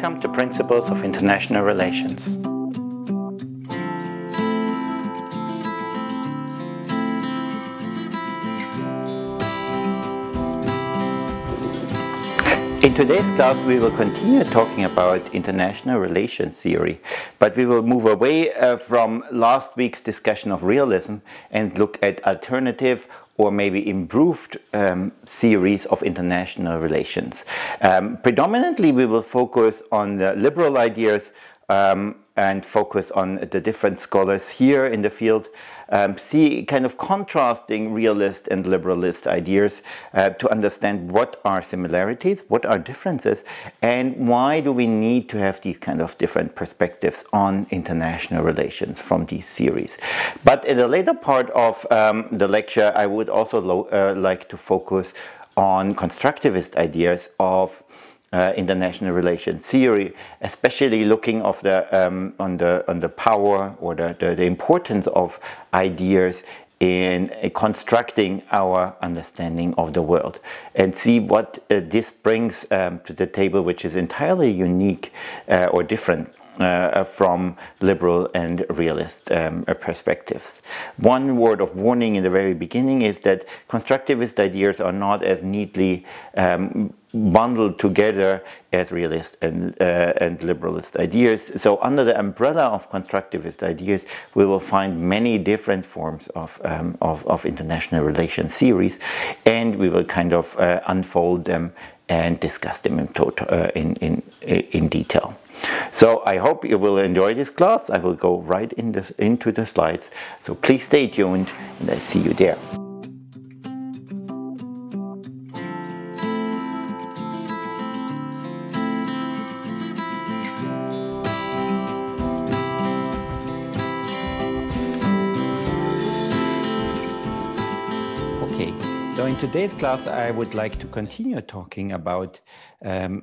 Welcome to Principles of International Relations. In today's class, we will continue talking about international relations theory, but we will move away from last week's discussion of realism and look at alternative or maybe improved theories of international relations. Predominantly, we will focus on the liberal ideas and focus on the different scholars here in the field, see kind of contrasting realist and liberalist ideas to understand what are similarities, what are differences, and why do we need to have these kind of different perspectives on international relations from these theories. But in the later part of the lecture, I would also like to focus on constructivist ideas of international relations theory, especially looking of the on the power or the importance of ideas in constructing our understanding of the world, and see what this brings to the table, which is entirely unique or different from liberal and realist perspectives. One word of warning in the very beginning is that constructivist ideas are not as neatly bundled together as realist and liberalist ideas. So under the umbrella of constructivist ideas, we will find many different forms of international relations theories, and we will kind of unfold them and discuss them in detail. So I hope you will enjoy this class. I will go right into the slides. So please stay tuned, and I'll see you there. So in today's class, I would like to continue talking about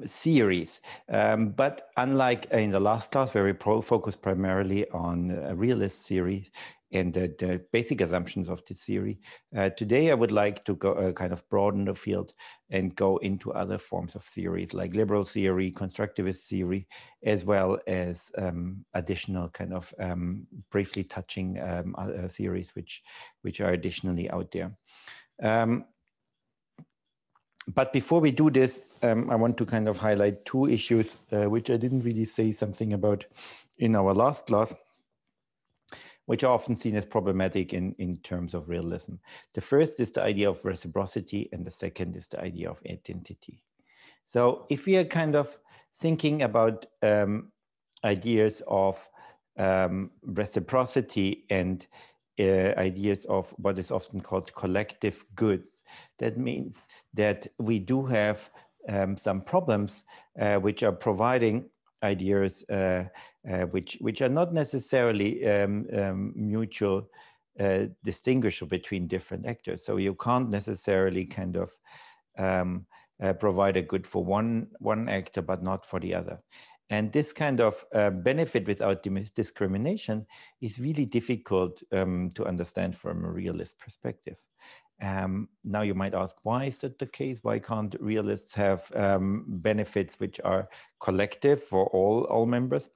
theories. But unlike in the last class, where we focused primarily on realist theory and the basic assumptions of this theory, today I would like to go kind of broaden the field and go into other forms of theories like liberal theory, constructivist theory, as well as additional kind of briefly touching theories which are additionally out there. But before we do this, I want to kind of highlight two issues which I didn't really say something about in our last class, which are often seen as problematic in terms of realism. The first is the idea of reciprocity, and the second is the idea of identity. So if we are kind of thinking about ideas of reciprocity and ideas of what is often called collective goods, that means that we do have some problems which are providing ideas which are not necessarily mutual distinguishable between different actors. So you can't necessarily kind of provide a good for one actor but not for the other. And this kind of benefit without discrimination is really difficult to understand from a realist perspective. Now you might ask, why is that the case? Why can't realists have benefits which are collective for all members?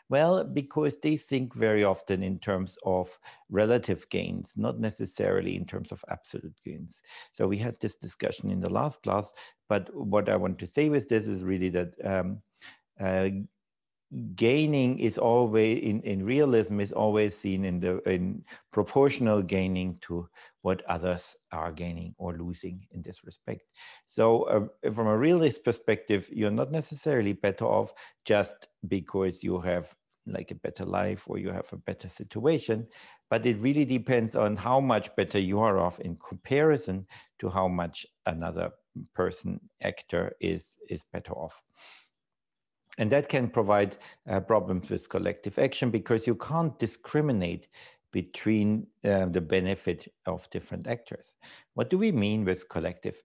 Well, because they think very often in terms of relative gains, not necessarily in terms of absolute gains. So we had this discussion in the last class, but what I want to say with this is really that gaining is always in realism is always seen in proportional gaining to what others are gaining or losing in this respect. So from a realist perspective, you're not necessarily better off just because you have like a better life or you have a better situation, but it really depends on how much better you are off in comparison to how much another person, actor is better off. And that can provide problems with collective action because you can't discriminate between the benefit of different actors. What do we mean with collective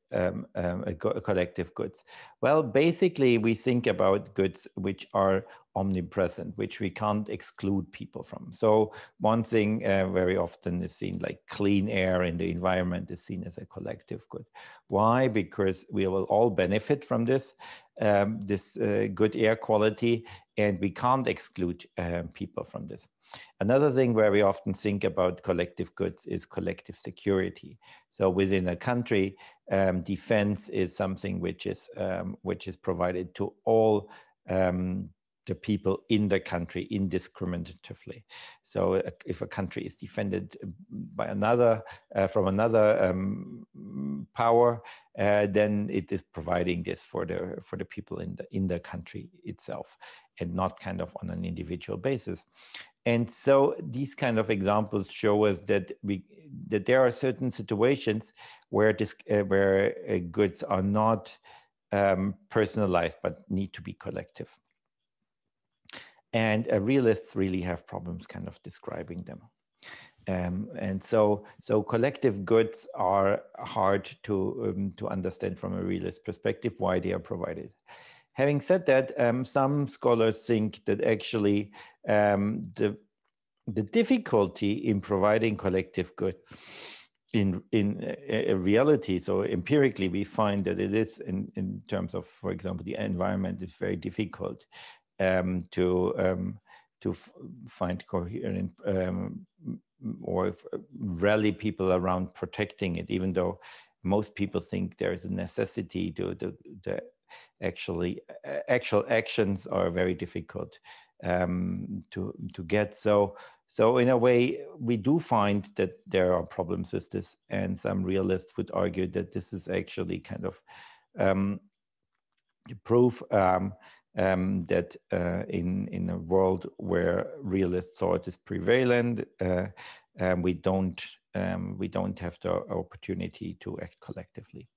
goods? Well, basically, we think about goods which are omnipresent, which we can't exclude people from. So one thing very often is seen, like clean air in the environment, is seen as a collective good. Why? Because we will all benefit from this good air quality, and we can't exclude people from this. Another thing where we often think about collective goods is collective security. So within a country, defense is something which is provided to all the people in the country indiscriminatively. So if a country is defended by another from another power, then it is providing this for the people in the country itself, and not kind of on an individual basis. And so these kind of examples show us that there are certain situations where goods are not personalized but need to be collective. And realists really have problems kind of describing them. And so collective goods are hard to understand from a realist perspective why they are provided. Having said that, some scholars think that actually the difficulty in providing collective goods in reality, so empirically, we find that it is in terms of, for example, the environment, is very difficult to find coherent or rally people around protecting it, even though most people think there is a necessity to actual actions are very difficult to get. So in a way, we do find that there are problems with this, and some realists would argue that this is actually kind of proof that in a world where realist thought is prevalent, we don't have the opportunity to act collectively.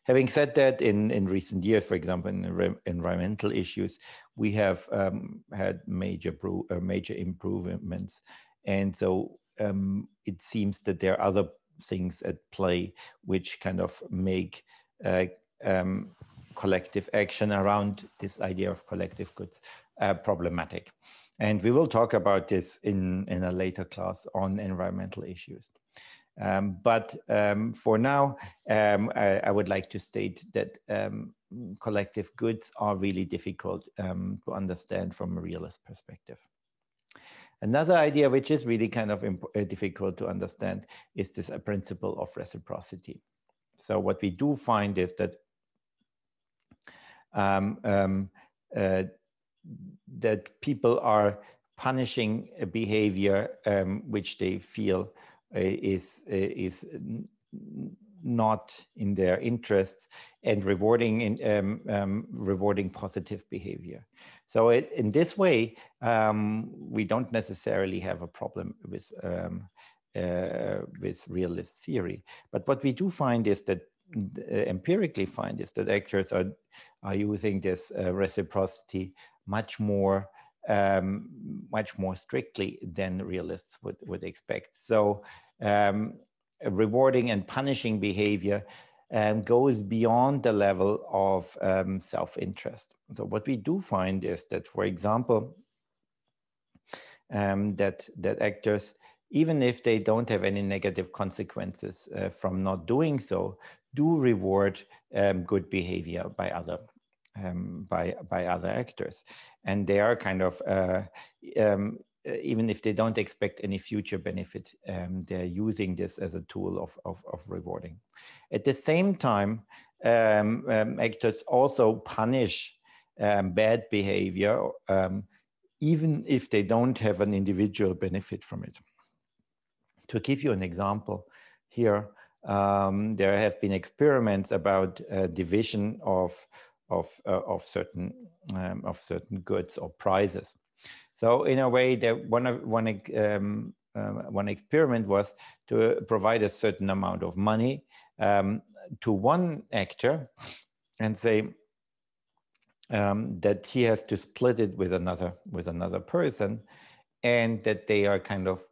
Having said that, in recent years, for example, in environmental issues, we have had major improvements, and so it seems that there are other things at play which kind of make collective action around this idea of collective goods problematic. And we will talk about this in a later class on environmental issues. But for now, I would like to state that collective goods are really difficult to understand from a realist perspective. Another idea which is really kind of difficult to understand is this principle of reciprocity. So what we do find is that that people are punishing a behavior which they feel is not in their interests, and rewarding positive behavior. So in this way, we don't necessarily have a problem with realist theory. But what we do find is that empirically find is that actors are using this reciprocity much more strictly than realists would expect. So rewarding and punishing behavior goes beyond the level of self-interest. So what we do find is that, for example, that actors, even if they don't have any negative consequences from not doing so, do reward good behavior by other actors, and they are kind of even if they don't expect any future benefit, they're using this as a tool of rewarding. At the same time, actors also punish bad behavior, even if they don't have an individual benefit from it. To give you an example here, there have been experiments about division of certain goods or prizes. So in a way, one experiment was to provide a certain amount of money to one actor and say that he has to split it with another person, and that they are kind of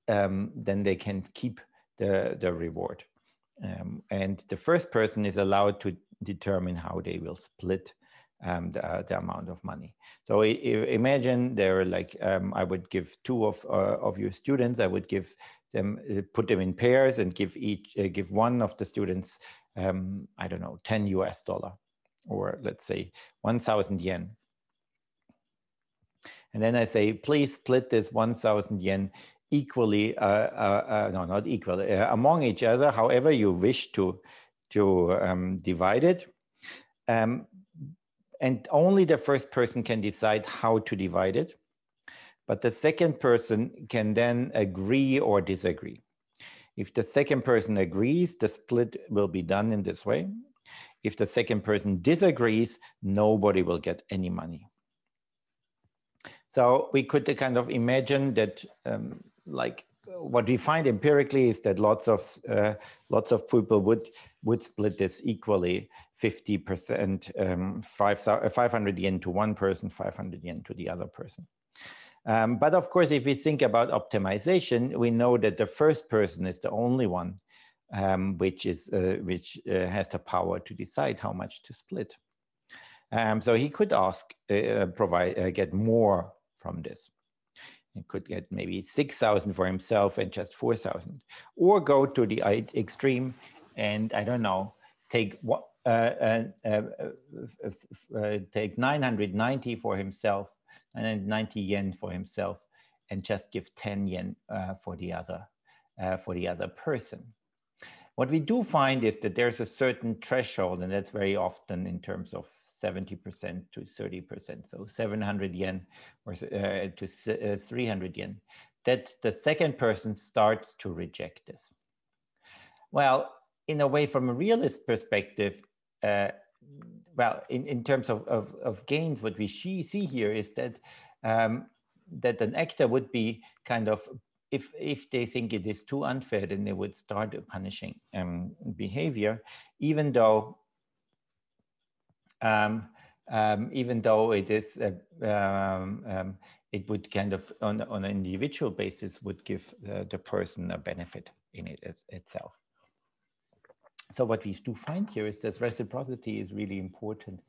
then they can keep the reward. And the first person is allowed to determine how they will split the amount of money. So imagine there are like, I would give two of your students, I would give them, put them in pairs and give one of the students, I don't know, 10 US dollar, or let's say 1,000 yen. And then I say, please split this 1,000 yen equally, no, not equally, among each other, however you wish to divide it. And only the first person can decide how to divide it. But the second person can then agree or disagree. If the second person agrees, the split will be done in this way. If the second person disagrees, nobody will get any money. So we could kind of imagine that, like what we find empirically is that lots of people would split this equally, 50%, 500 yen to one person, 500 yen to the other person. But of course, if we think about optimization, we know that the first person is the only one which has the power to decide how much to split. So he could ask, get more from this. He could get maybe 6,000 for himself and just 4,000, or go to the extreme and, I don't know, take 990 for himself, 990 yen for himself, and just give 10 yen for the other person. What we do find is that there's a certain threshold, and that's very often in terms of 70% to 30%, so 700 yen or to 300 yen, that the second person starts to reject this. Well, in a way, from a realist perspective, well, in terms of gains, what we see here is that that an actor would be kind of, if they think it is too unfair, then they would start punishing behavior, even though it is, it would kind of, on an individual basis, would give the person a benefit in it itself. So what we do find here is that reciprocity is really important,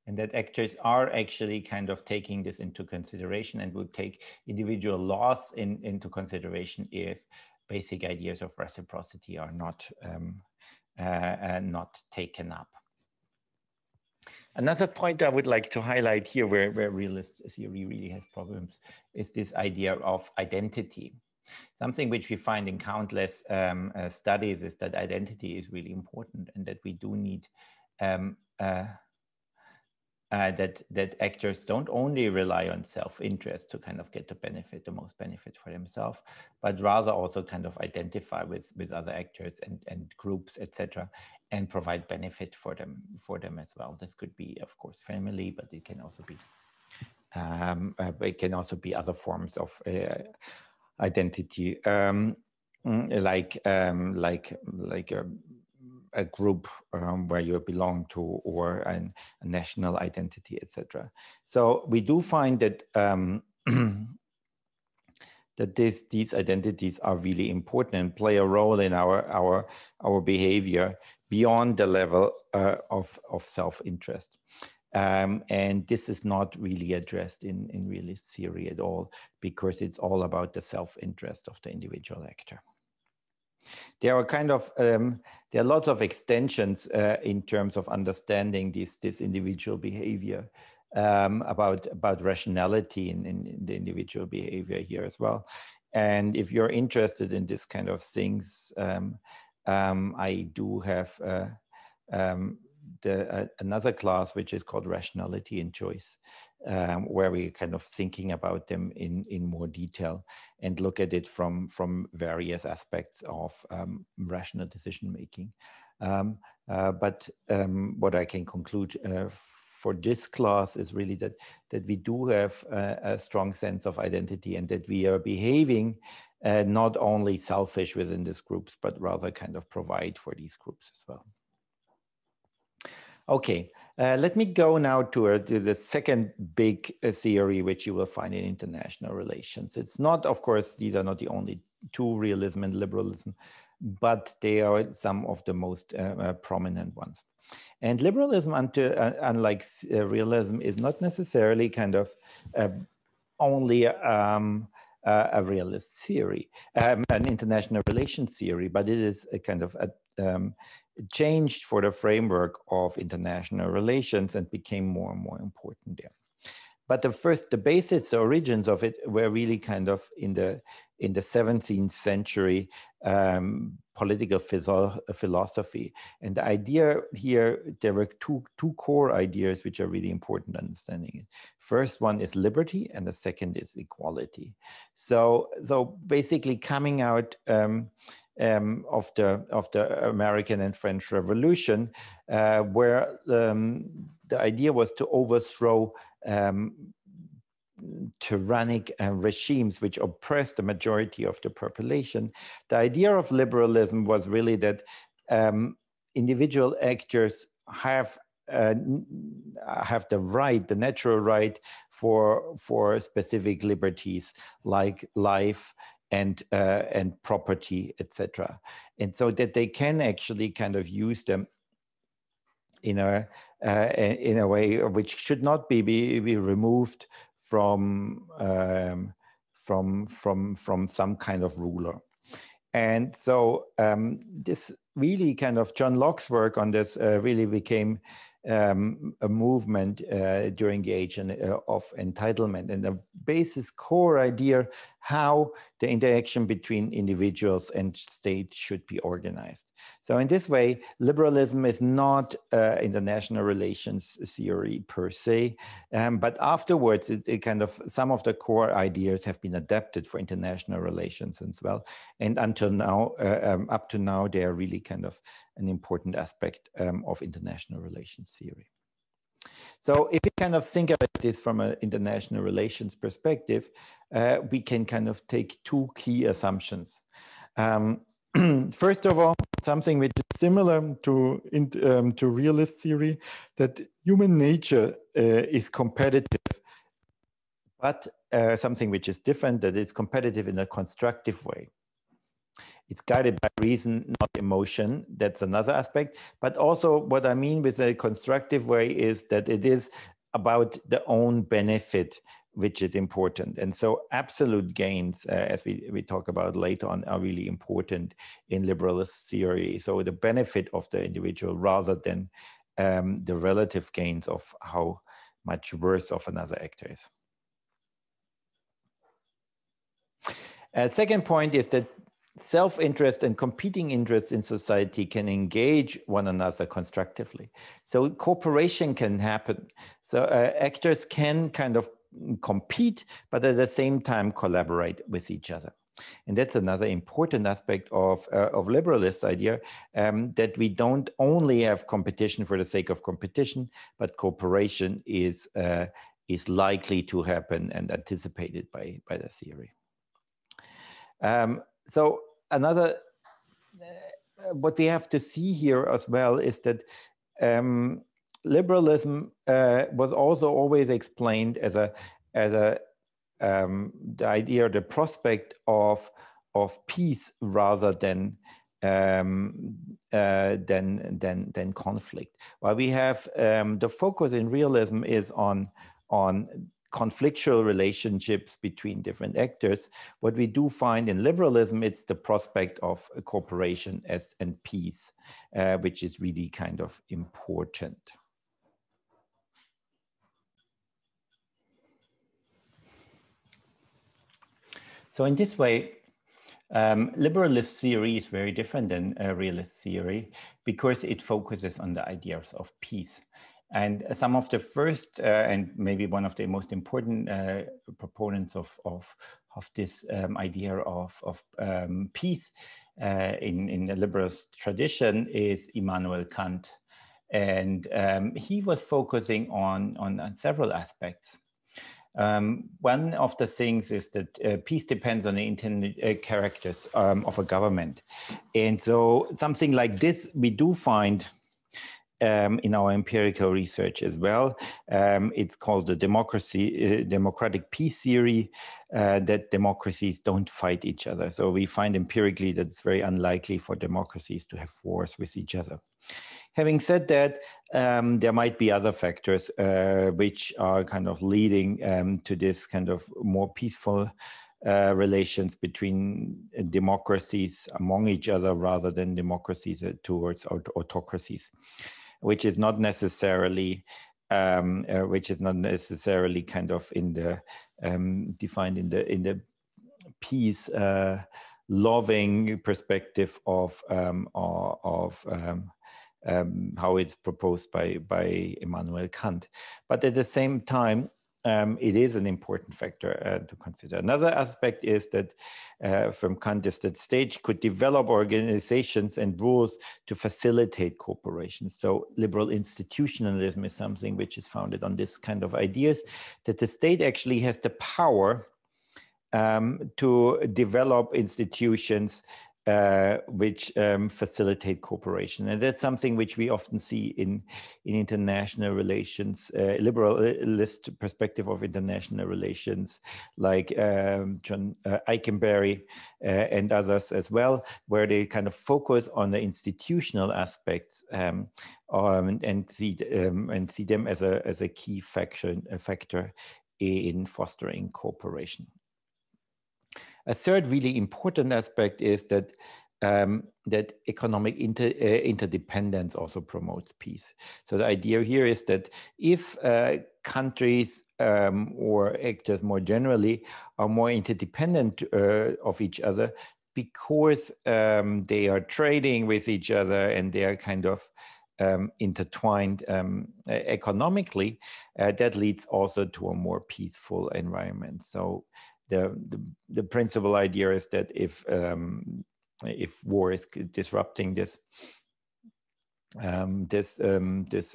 and that actors are actually kind of taking this into consideration and would take individual laws into consideration if basic ideas of reciprocity are not taken up. Another point I would like to highlight here, where realist theory really has problems, is this idea of identity. Something which we find in countless studies is that identity is really important, and that we do need that actors don't only rely on self-interest to kind of get the most benefit for themselves, but rather also kind of identify with other actors and groups, etc., and provide benefit for them as well. This could be, of course, family, but it can also be other forms of identity, like a group where you belong to, or a national identity, etc. So we do find that that these identities are really important and play a role in our behavior beyond the level of self-interest. And this is not really addressed in realist theory at all, because it's all about the self-interest of the individual actor. There are kind of there are lots of extensions in terms of understanding this individual behavior, about rationality in the individual behavior here as well. And if you're interested in this kind of things, I do have another class which is called Rationality and Choice, where we're kind of thinking about them in more detail and look at it from various aspects of rational decision making. But what I can conclude for this class is really that we do have a strong sense of identity, and that we are behaving not only selfish within these groups, but rather kind of provide for these groups as well. Okay, let me go now to the second big theory which you will find in international relations. It's not, of course, these are not the only to realism and liberalism, but they are some of the most prominent ones. And liberalism, unlike realism, is not necessarily kind of only a realist theory, an international relations theory, but it is a kind of changed for the framework of international relations and became more and more important there. But the basis, the origins of it were really kind of in the 17th century political philosophy. And the idea here, there were two core ideas which are really important understanding it. First one is liberty, and the second is equality. So basically coming out of the American and French Revolution, where the idea was to overthrow tyrannic regimes which oppress the majority of the population. The idea of liberalism was really that individual actors have the right, the natural right for specific liberties like life and property, etc. And so that they can actually kind of use them in a way which should not be removed from some kind of ruler. And so this really kind of John Locke's work on this really became a movement during the age of entitlement, and the basis core idea how the interaction between individuals and state should be organized. So in this way, liberalism is not international relations theory per se, but afterwards it kind of some of the core ideas have been adapted for international relations as well. And until now, up to now, they are really kind of an important aspect of international relations theory. So if we kind of think about this from an international relations perspective, we can kind of take two key assumptions. First of all, something which is similar to realist theory, that human nature is competitive, but something which is different, that it's competitive in a constructive way. It's guided by reason, not emotion. That's another aspect. But also what I mean with a constructive way is that it is about the own benefit, which is important. And so absolute gains, as we talk about later on, are really important in liberalist theory. So the benefit of the individual rather than the relative gains of how much worth of another actor is. Second point is that self-interest and competing interests in society can engage one another constructively. So cooperation can happen. So actors can kind of compete, but at the same time collaborate with each other. And that's another important aspect of liberalist idea, that we don't only have competition for the sake of competition, but cooperation is likely to happen and anticipated by the theory. So another, what we have to see here as well is that liberalism was also always explained as the idea, the prospect of peace rather than conflict. While we have the focus in realism is on conflictual relationships between different actors, what we do find in liberalism, it's the prospect of cooperation and peace, which is really kind of important. So in this way, liberalist theory is very different than realist theory because it focuses on the ideas of peace. And some of the first and maybe one of the most important proponents of this idea of peace in the liberalist tradition is Immanuel Kant. And he was focusing on several aspects. One of the things is that peace depends on the intended characters of a government. And so something like this we do find in our empirical research as well. It's called the democratic peace theory, that democracies don't fight each other. So we find empirically that it's very unlikely for democracies to have wars with each other. Having said that, there might be other factors which are kind of leading to this kind of more peaceful relations between democracies among each other rather than democracies towards autocracies, which is not necessarily kind of in the defined in the peace loving perspective of how it's proposed by Immanuel Kant. But at the same time, it is an important factor to consider. Another aspect is that from Kant is that state could develop organizations and rules to facilitate cooperation. So liberal institutionalism is something which is founded on this kind of ideas, that the state actually has the power to develop institutions which facilitate cooperation. And that's something which we often see in international relations, liberalist perspective of international relations, like John Eikenberry and others as well, where they kind of focus on the institutional aspects and see them as a key factor in fostering cooperation. A third really important aspect is that that economic interdependence also promotes peace. So the idea here is that if countries or actors more generally are more interdependent of each other because they are trading with each other and they are kind of intertwined economically, that leads also to a more peaceful environment. So the principal idea is that if war is disrupting this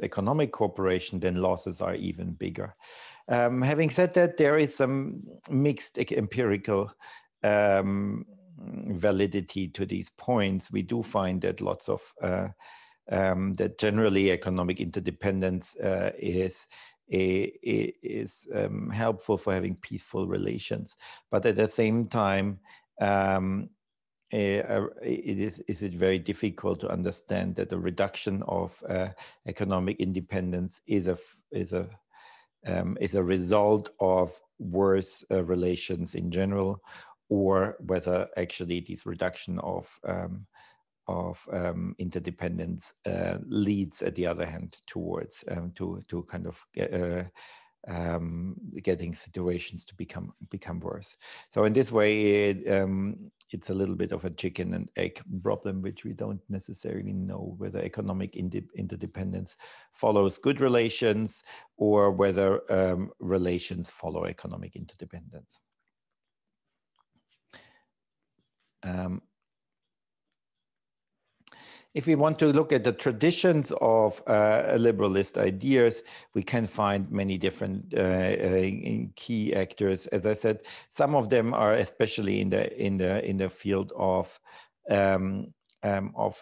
economic cooperation, then losses are even bigger. Having said that, there is some mixed empirical validity to these points. We do find that lots of that generally economic interdependence is helpful for having peaceful relations, but at the same time, it is very difficult to understand that the reduction of economic independence is a result of worse relations in general, or whether actually this reduction of interdependence leads, at the other hand, towards to kind of getting situations to become worse. So in this way, it's a little bit of a chicken and egg problem, which we don't necessarily know whether economic interdependence follows good relations or whether relations follow economic interdependence. If we want to look at the traditions of liberalist ideas, we can find many different key actors. As I said, some of them are especially in the field of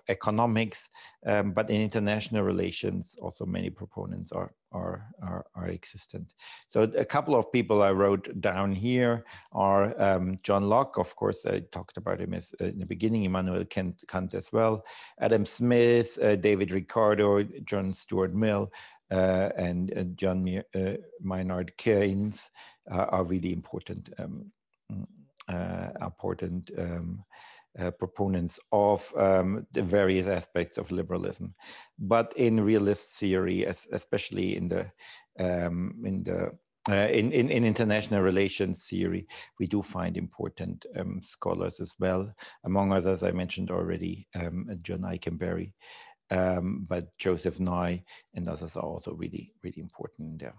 economics, but in international relations, also many proponents are existent. So a couple of people I wrote down here are John Locke, of course, I talked about him as in the beginning, Immanuel Kant as well, Adam Smith, David Ricardo, John Stuart Mill, and John Maynard Keynes are really important proponents of the various aspects of liberalism, but in realist theory, especially in international relations theory, we do find important scholars as well. Among others, I mentioned already John Eikenberry, but Joseph Nye and others are also really important there.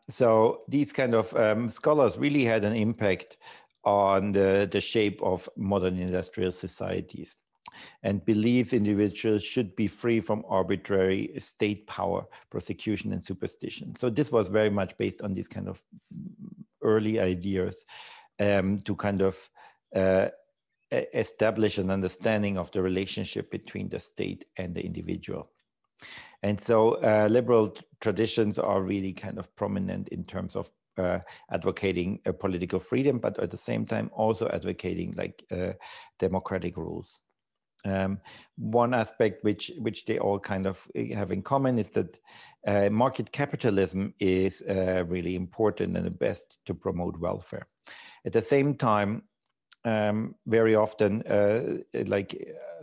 So these kind of scholars really had an impact on the shape of modern industrial societies, and believe individuals should be free from arbitrary state power, prosecution, and superstition. So this was very much based on these kind of early ideas to kind of establish an understanding of the relationship between the state and the individual. And so liberal traditions are really kind of prominent in terms of advocating political freedom, but at the same time also advocating like democratic rules. One aspect which they all kind of have in common is that market capitalism is really important and the best to promote welfare. At the same time, very often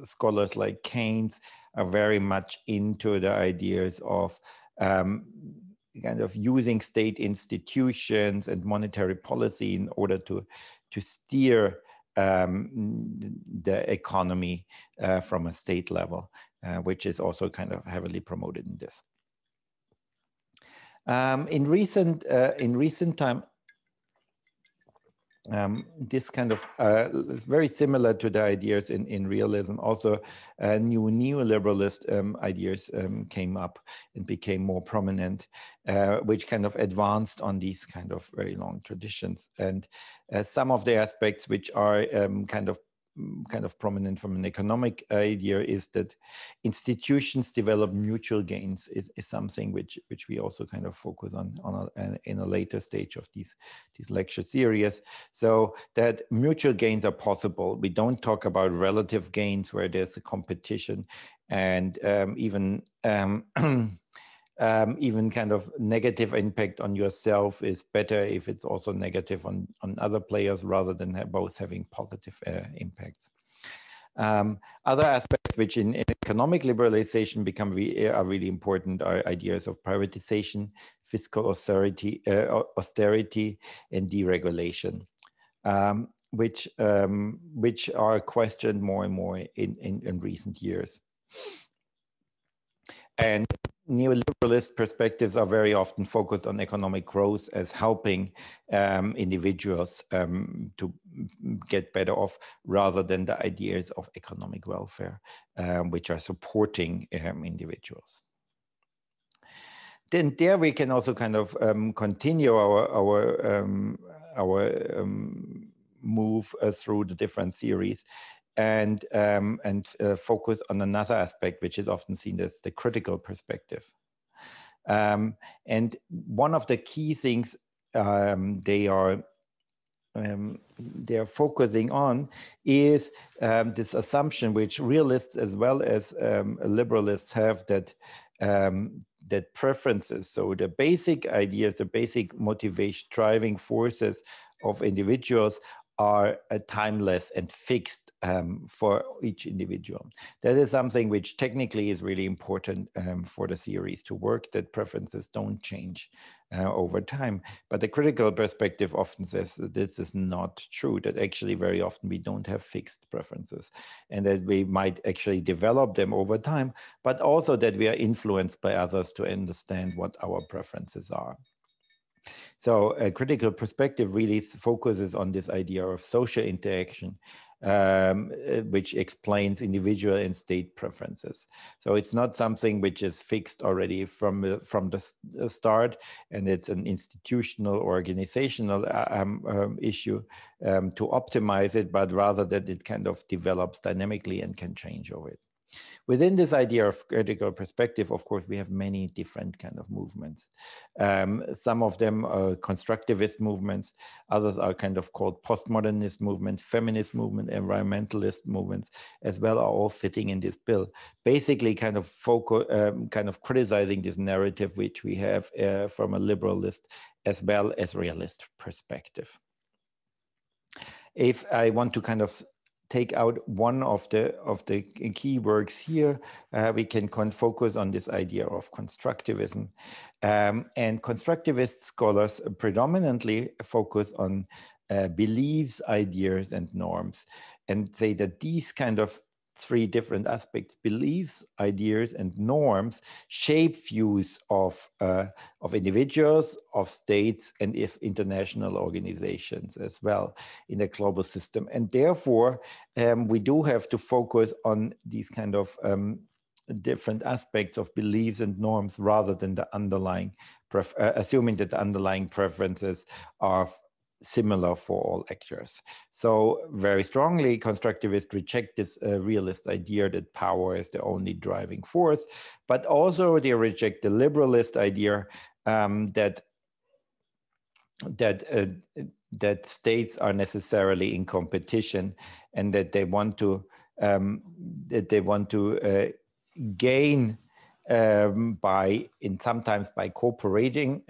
scholars like Keynes are very much into the ideas of kind of using state institutions and monetary policy in order to steer the economy from a state level, which is also kind of heavily promoted in this. In recent time, this kind of very similar to the ideas in realism. Also, new neo-liberalist ideas came up and became more prominent, which kind of advanced on these kind of very long traditions. And some of the aspects which are kind of prominent from an economic idea is that institutions develop mutual gains is something which we also kind of focus on in a later stage of these lecture series. So that mutual gains are possible. We don't talk about relative gains where there's a competition, and even kind of negative impact on yourself is better if it's also negative on other players rather than both having positive impacts. Other aspects which in economic liberalization are really important are ideas of privatization, fiscal austerity, and deregulation, which are questioned more and more in recent years. And neoliberalist perspectives are very often focused on economic growth as helping individuals to get better off, rather than the ideas of economic welfare, which are supporting individuals. Then there we can also kind of continue our move through the different series, and focus on another aspect which is often seen as the critical perspective. And one of the key things they are focusing on is this assumption which realists as well as liberalists have, that that preferences, so the basic ideas, the basic motivation, driving forces of individuals are timeless and fixed for each individual. That is something which technically is really important for the theories to work, that preferences don't change over time. But the critical perspective often says that this is not true, that actually very often we don't have fixed preferences, and that we might actually develop them over time, but also that we are influenced by others to understand what our preferences are. So a critical perspective really focuses on this idea of social interaction, which explains individual and state preferences. So it's not something which is fixed already from the start, and it's an institutional or organizational issue to optimize it, but rather that it kind of develops dynamically and can change over it. Within this idea of critical perspective, of course, we have many different kind of movements. Some of them are constructivist movements. Others are kind of called postmodernist movements, feminist movement, environmentalist movements, as well, are all fitting in this bill. Basically, kind of criticizing this narrative which we have from a liberalist as well as realist perspective. If I want to kind of take out one of the key works here, we can focus on this idea of constructivism. And constructivist scholars predominantly focus on beliefs, ideas, and norms, and say that these kind of three different aspects, beliefs, ideas, and norms, shape views of individuals, of states, and if international organizations as well in the global system. And therefore, we do have to focus on these kind of different aspects of beliefs and norms rather than the underlying, assuming that the underlying preferences are similar for all actors. So very strongly, constructivists reject this realist idea that power is the only driving force, but also they reject the liberalist idea that states are necessarily in competition, and that they want to gain sometimes by cooperating,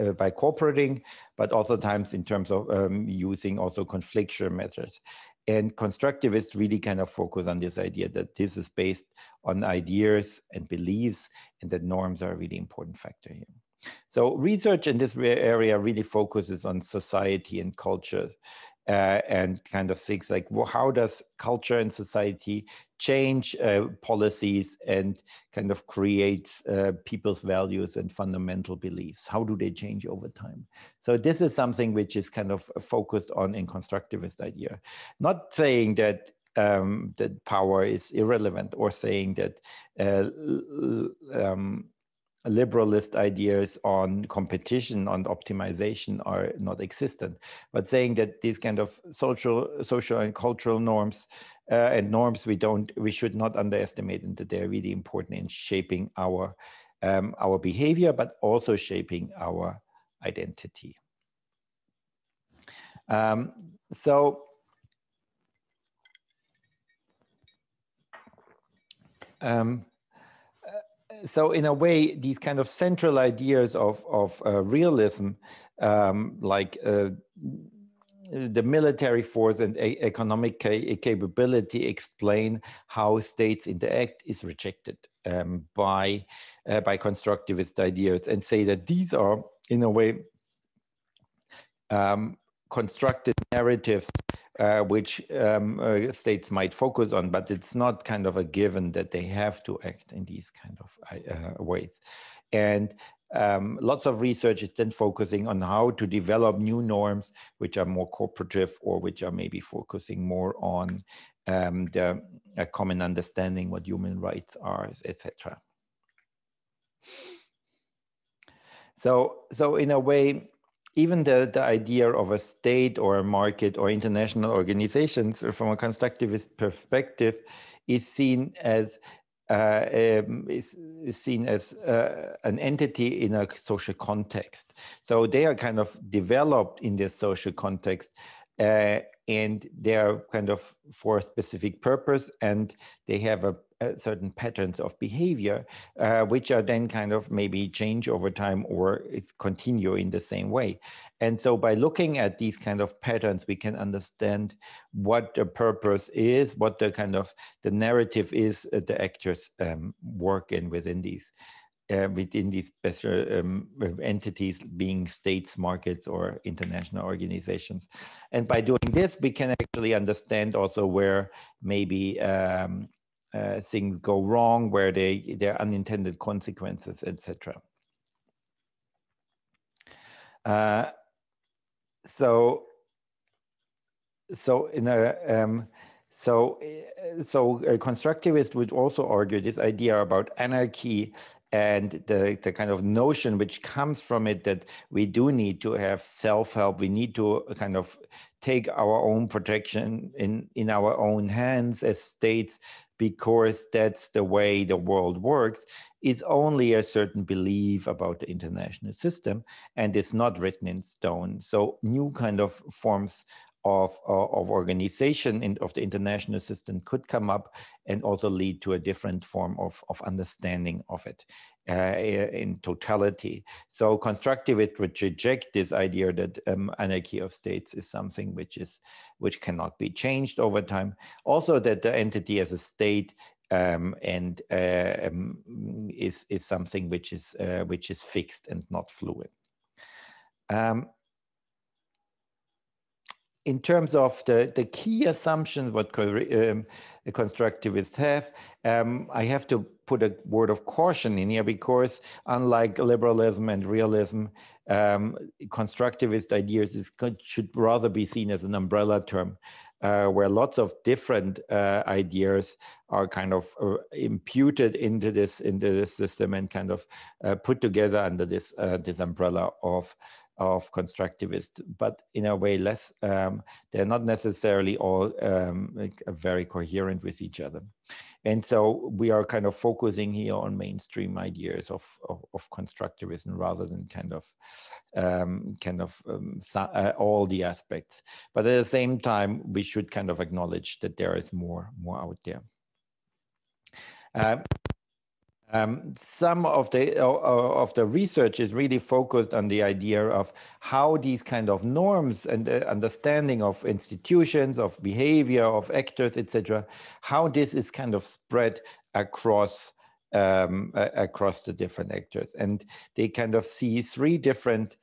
but also times in terms of using also conflictual measures. And constructivists really kind of focus on this idea that this is based on ideas and beliefs, and that norms are a really important factor here. So research in this area really focuses on society and culture, and kind of things like, well, how does culture and society change policies and kind of creates people's values and fundamental beliefs? How do they change over time? So this is something which is kind of focused on in constructivist idea. Not saying that that power is irrelevant, or saying that liberalist ideas on competition, on optimization are not existent, but saying that these kind of social and cultural norms and norms we should not underestimate, and that they're really important in shaping our behavior, but also shaping our identity. So in a way, these kind of central ideas of realism, like the military force and economic capability, explain how states interact, is rejected by constructivist ideas, and say that these are, in a way, constructed narratives which states might focus on, but it's not kind of a given that they have to act in these kind of ways. And lots of research is then focusing on how to develop new norms which are more cooperative, or which are maybe focusing more on the common understanding what human rights are, etc. So in a way, even the idea of a state or a market or international organizations, from a constructivist perspective, is seen as an entity in a social context. So they are kind of developed in this social context, and they are kind of for a specific purpose, and they have certain patterns of behavior, which are then kind of maybe change over time or continue in the same way. And so by looking at these kind of patterns, we can understand what the purpose is, what the kind of the narrative is the actors work in within these special entities, being states, markets, or international organizations. And by doing this, we can actually understand also where maybe things go wrong, where there are unintended consequences, etc. So a constructivist would also argue this idea about anarchy and the kind of notion which comes from it, that we do need to have self-help. We need to kind of take our own protection in our own hands as states, because that's the way the world works, is only a certain belief about the international system, and it's not written in stone. So new kind of forms of organization of the international system could come up, and also lead to a different form of understanding of it in totality. So constructivists would reject this idea that anarchy of states is something which cannot be changed over time. Also, that the entity as a state is something which is fixed and not fluid. In terms of the key assumptions, what constructivists have, I have to put a word of caution in here, because unlike liberalism and realism, constructivist ideas should rather be seen as an umbrella term, where lots of different ideas are kind of imputed into this system, and kind of put together under this umbrella of constructivists, but in a way less. They're not necessarily all very coherent with each other. And so we are kind of focusing here on mainstream ideas of constructivism rather than all the aspects. But at the same time, we should kind of acknowledge that there is more out there. Some of the research is really focused on the idea of how these kind of norms and the understanding of institutions, of behavior, of actors, etc., how this is kind of spread across the different actors. And they kind of see three different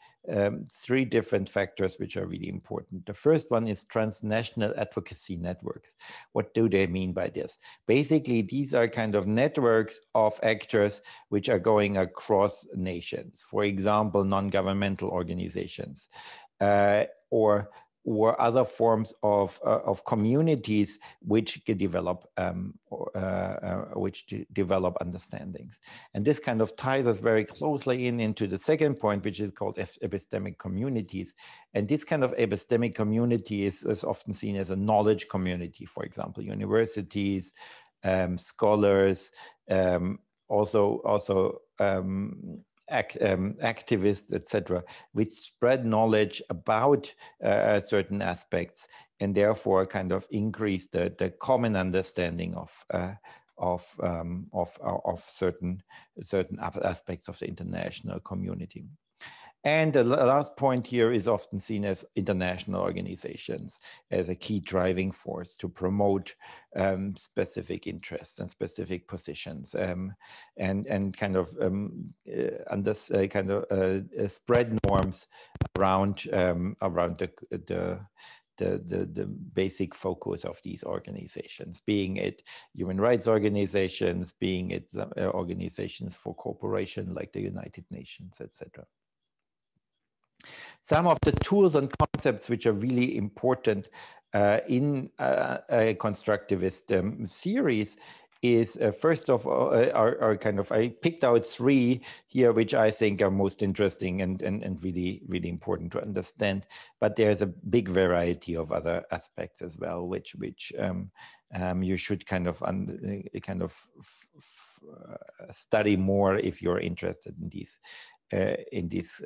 factors which are really important. The first one is transnational advocacy networks. What do they mean by this? Basically, these are kind of networks of actors which are going across nations. For example, non-governmental organizations, or other forms of communities which develop develop understandings. And this kind of ties us very closely into the second point, which is called epistemic communities. And this kind of epistemic community is often seen as a knowledge community, for example, universities, scholars, activists, etc., which spread knowledge about certain aspects and therefore kind of increase the common understanding of certain aspects of the international community. And the last point here is often seen as international organizations as a key driving force to promote specific interests and specific positions, and kind of spread norms around the basic focus of these organizations, being it human rights organizations, being it organizations for cooperation like the United Nations, etc. Some of the tools and concepts which are really important in a constructivist series is first of all, I picked out three here, which I think are most interesting and really, really important to understand. But there's a big variety of other aspects as well, which you should kind of study more if you're interested in these. In this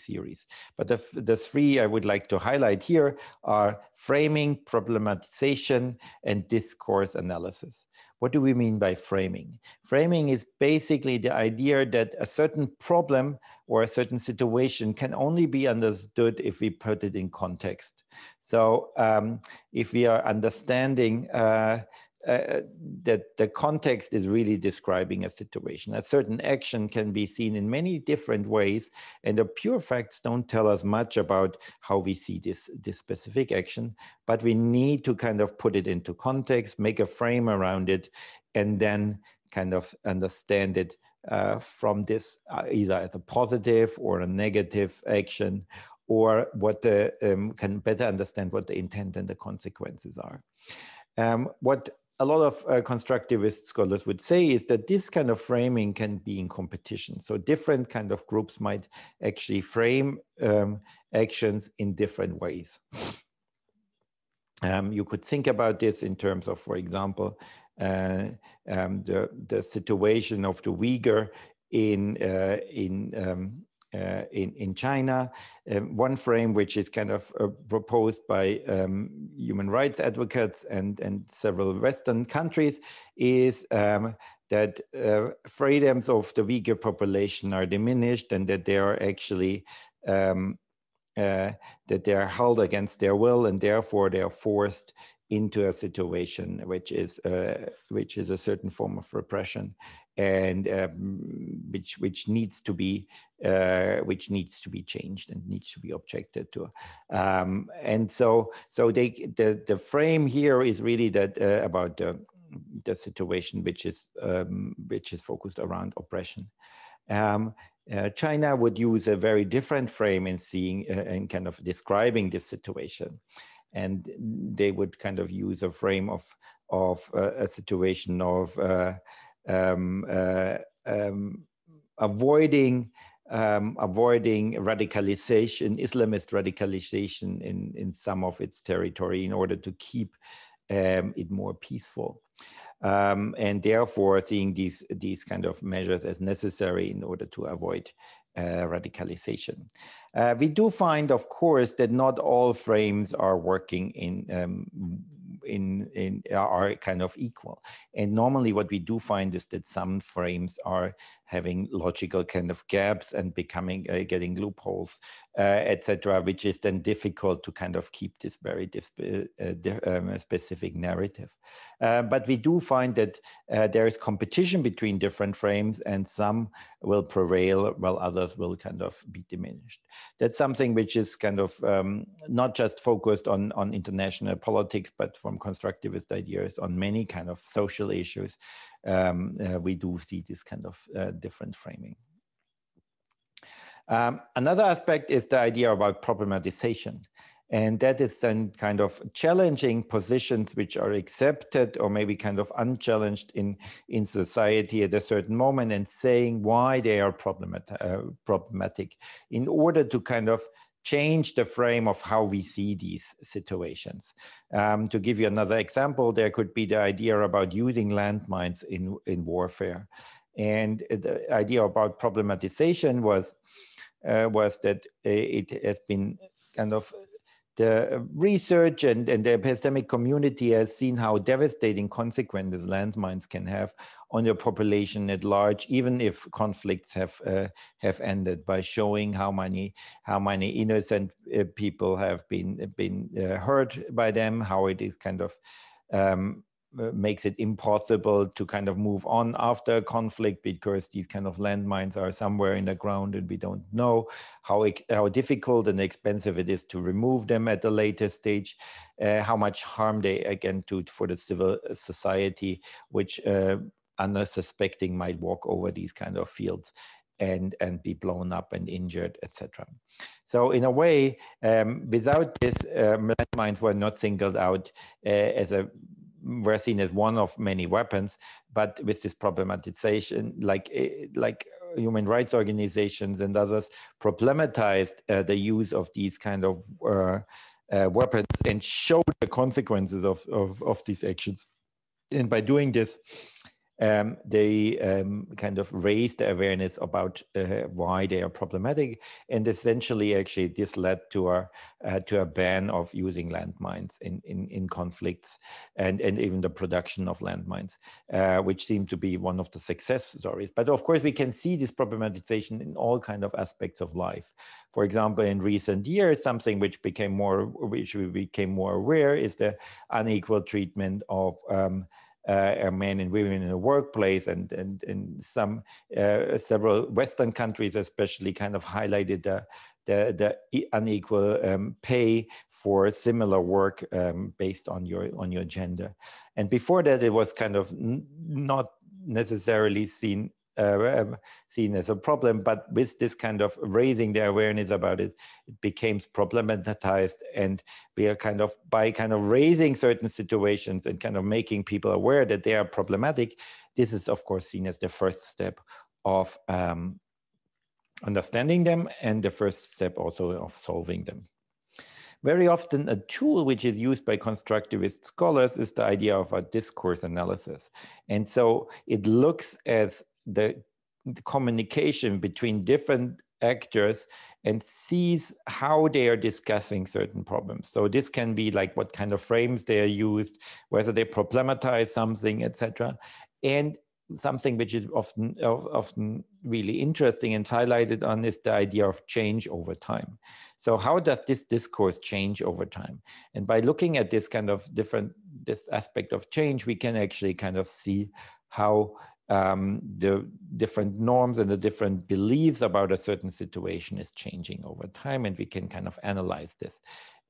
series. But the three I would like to highlight here are framing, problematization, and discourse analysis. What do we mean by framing? Framing is basically the idea that a certain problem or a certain situation can only be understood if we put it in context. So if we are understanding that the context is really describing a situation. A certain action can be seen in many different ways, and the pure facts don't tell us much about how we see this specific action, but we need to kind of put it into context, make a frame around it, and then kind of understand it from this either as a positive or a negative action, or what can better understand what the intent and the consequences are. What a lot of constructivist scholars would say is that this kind of framing can be in competition. So different kind of groups might actually frame actions in different ways. You could think about this in terms of, for example, the situation of the Uyghur in China. One frame which is kind of proposed by human rights advocates and several Western countries is that freedoms of the Uyghur population are diminished and that they are actually that they are held against their will, and therefore they are forced into a situation which is a certain form of repression, and which needs to be changed and needs to be objected to. And so the frame here is really that about the situation which is focused around oppression. China would use a very different frame in seeing and kind of describing this situation, and they would kind of use a frame of a situation of avoiding avoiding radicalization, Islamist radicalization in some of its territory in order to keep it more peaceful. And therefore seeing these kind of measures as necessary in order to avoid radicalization. We do find, of course, that not all frames are working are kind of equal. And normally what we do find is that some frames are having logical kind of gaps and becoming getting loopholes, etc., which is then difficult to kind of keep this very specific narrative. But we do find that there is competition between different frames, and some will prevail while others will kind of be diminished. That's something which is kind of not just focused on international politics, but from constructivist ideas on many kind of social issues. We do see this kind of different framing. Another aspect is the idea about problematization. And that is then kind of challenging positions which are accepted or maybe kind of unchallenged in society at a certain moment, and saying why they are problematic in order to kind of change the frame of how we see these situations. To give you another example, there could be the idea about using landmines in warfare. And the idea about problematization was that it has been kind of the research and the epistemic community has seen how devastating consequences landmines can have on your population at large, even if conflicts have ended, by showing how many innocent people have been hurt by them, how it is kind of makes it impossible to kind of move on after a conflict because these kind of landmines are somewhere in the ground and we don't know how difficult and expensive it is to remove them at a later stage, how much harm they again do for the civil society, which unsuspecting might walk over these kind of fields and be blown up and injured, etc. So in a way, without this, landmines were not singled out were seen as one of many weapons, but with this problematization, like human rights organizations and others problematized the use of these kind of weapons and showed the consequences of these actions. And by doing this, they kind of raised the awareness about why they are problematic, and essentially, actually, this led to a ban of using landmines in conflicts, and even the production of landmines, which seemed to be one of the success stories. But of course, we can see this problematization in all kind of aspects of life. For example, in recent years, something which we became more aware is the unequal treatment of men and women in the workplace, and some several Western countries especially kind of highlighted the unequal pay for similar work based on your gender. And before that, it was kind of not necessarily seen as a problem, but with this kind of raising the awareness about it, it became problematized, and we are by raising certain situations and kind of making people aware that they are problematic. This is of course seen as the first step of understanding them, and the first step also of solving them. Very often a tool which is used by constructivist scholars is the idea of a discourse analysis. And so it looks at the communication between different actors and sees how they are discussing certain problems. So this can be like what kind of frames they are used, whether they problematize something, etc. And something which is often really interesting and highlighted on is the idea of change over time. So how does this discourse change over time? And by looking at this kind of this aspect of change, we can actually kind of see how the different norms and the different beliefs about a certain situation is changing over time, and we can kind of analyze this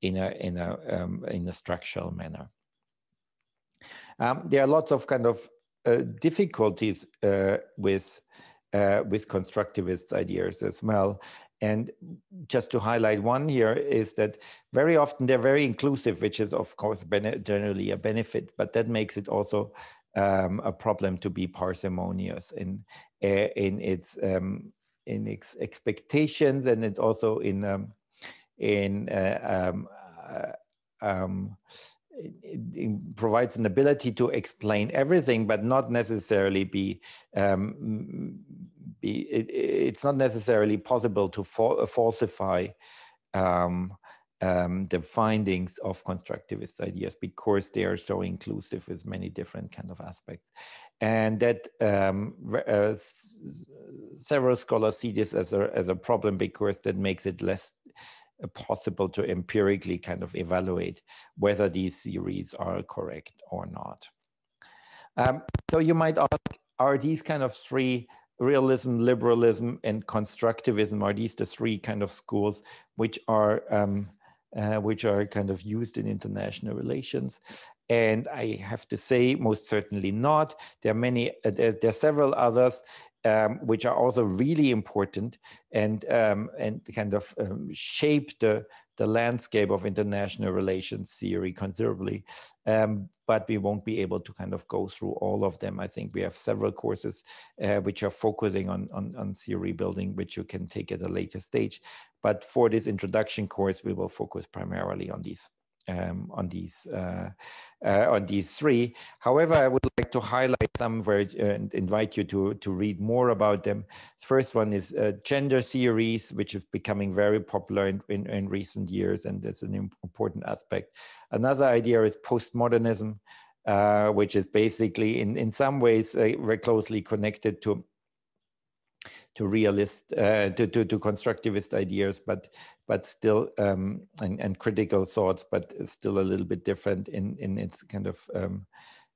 in a structural manner. There are lots of kind of difficulties with constructivist ideas as well. And just to highlight one here is that very often they're very inclusive, which is of course generally a benefit, but that makes it also a problem to be parsimonious in its expectations, and it's also in it provides an ability to explain everything, but not necessarily it's not necessarily possible to falsify the findings of constructivist ideas, because they are so inclusive with many different kind of aspects. And that several scholars see this as a problem, because that makes it less possible to empirically kind of evaluate whether these theories are correct or not. So you might ask, are these kind of three, realism, liberalism, and constructivism, are these the three kind of schools which are kind of used in international relations? And I have to say, most certainly not. There are many, there are several others which are also really important and kind of shape the landscape of international relations theory considerably. But we won't be able to kind of go through all of them. I think we have several courses which are focusing on theory building, which you can take at a later stage. But for this introduction course, we will focus primarily on these three. However, I would like to highlight some and invite you to read more about them. The first one is gender theories, which is becoming very popular in recent years, and that's an important aspect. Another idea is postmodernism, which is basically in some ways very closely connected to constructivist ideas, but still and critical thoughts, but still a little bit different in its kind of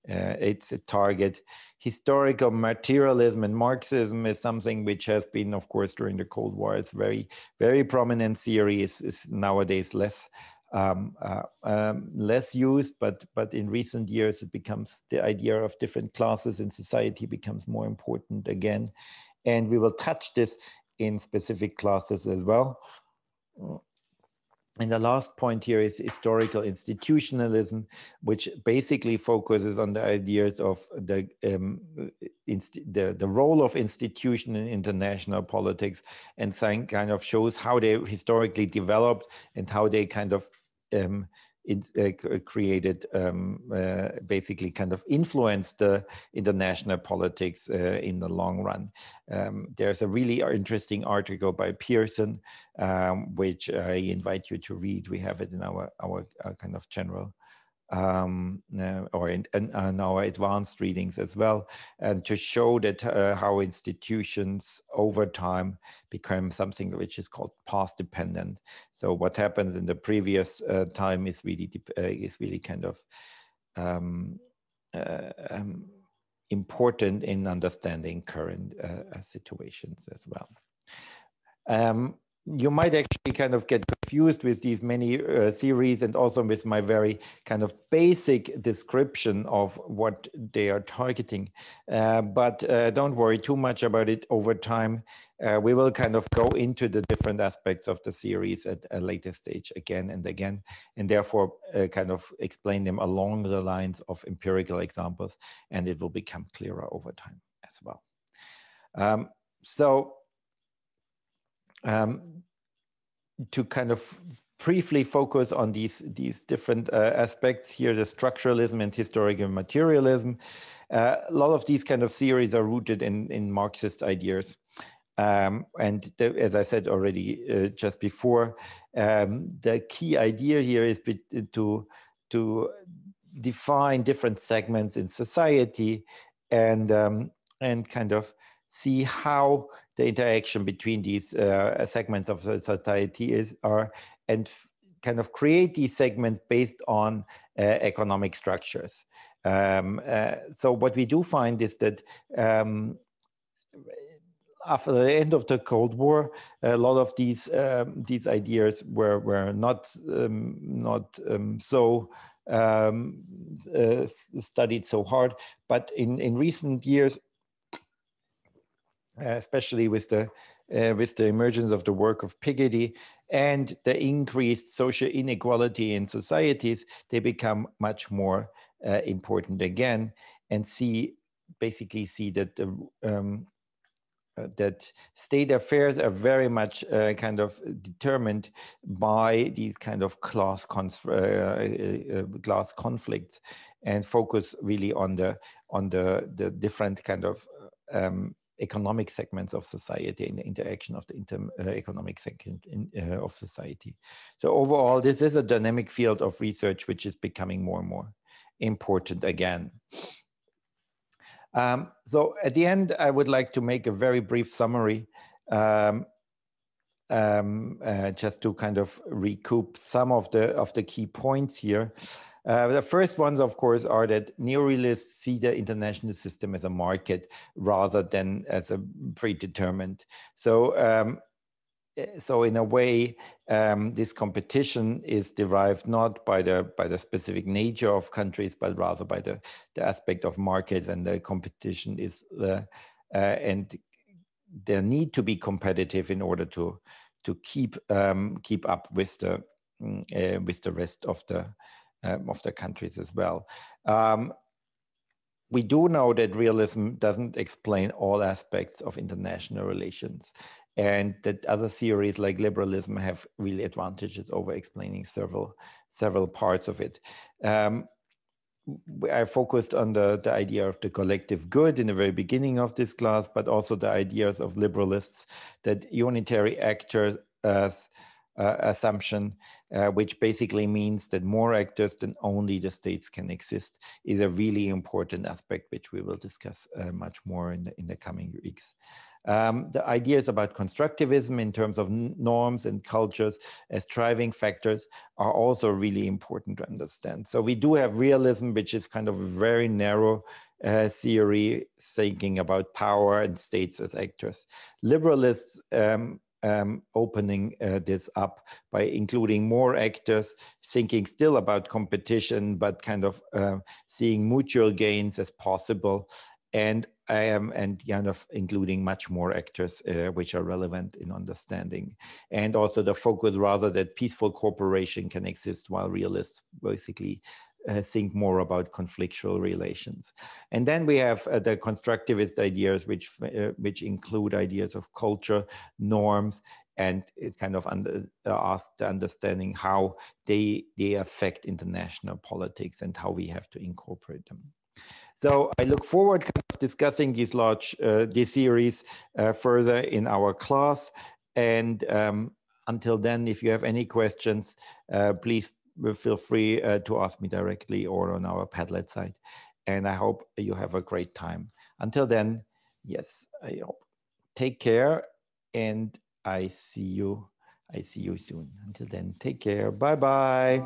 its target. Historical materialism and Marxism is something which has been, of course, during the Cold War, it's very prominent theory. Is nowadays less used, but in recent years it becomes, the idea of different classes in society becomes more important again. And we will touch this in specific classes as well. And the last point here is historical institutionalism, which basically focuses on the ideas of the role of institution in international politics, and kind of shows how they historically developed and how they kind of created, basically kind of influenced the international politics in the long run. There's a really interesting article by Pearson, which I invite you to read. We have it in our kind of general or in our advanced readings as well, and to show that how institutions over time become something which is called past dependent. So what happens in the previous time is really kind of important in understanding current situations as well. You might actually kind of get confused with these many theories, and also with my very kind of basic description of what they are targeting. But don't worry too much about it. Over time, we will kind of go into the different aspects of the theories at a later stage again and again, and therefore kind of explain them along the lines of empirical examples, and it will become clearer over time as well. To kind of briefly focus on these different aspects here, the structuralism and historical materialism. A lot of these kind of theories are rooted in Marxist ideas. As I said already just before, the key idea here is to define different segments in society and kind of see how the interaction between these segments of society and kind of create these segments based on economic structures. So what we do find is that after the end of the Cold War, a lot of these ideas were not so studied so hard, but in recent years, especially with the emergence of the work of Piketty and the increased social inequality in societies, they become much more important again, and basically see that that state affairs are very much kind of determined by these kind of class conflicts, and focus really on the different kind of economic segments of society and the interaction of the economic segment of society. So overall, this is a dynamic field of research which is becoming more and more important again. So at the end, I would like to make a very brief summary just to kind of recoup some of the key points here. The first ones, of course, are that neorealists see the international system as a market rather than as a predetermined. So, so in a way, this competition is derived not by the specific nature of countries, but rather by the aspect of markets, and the competition is and the need to be competitive in order to keep up with the rest of the countries as well. We do know that realism doesn't explain all aspects of international relations, and that other theories like liberalism have really advantages over explaining several parts of it. I focused on the idea of the collective good in the very beginning of this class, but also the ideas of liberalists that unitary actors assumption, which basically means that more actors than only the states can exist, is a really important aspect, which we will discuss much more in the coming weeks. The ideas about constructivism in terms of norms and cultures as driving factors are also really important to understand. So we do have realism, which is kind of a very narrow theory thinking about power and states as actors. Liberalists opening this up by including more actors, thinking still about competition, but kind of seeing mutual gains as possible, and kind of including much more actors which are relevant in understanding. And also the focus rather that peaceful cooperation can exist, while realists basically think more about conflictual relations. And then we have the constructivist ideas, which include ideas of culture, norms, and it kind of ask the understanding how they affect international politics and how we have to incorporate them. So I look forward to discussing this series further in our class. And until then, if you have any questions, please feel free to ask me directly or on our Padlet site. And I hope you have a great time. Until then, yes, I hope. Take care, and I see you soon. Until then, take care. Bye-bye.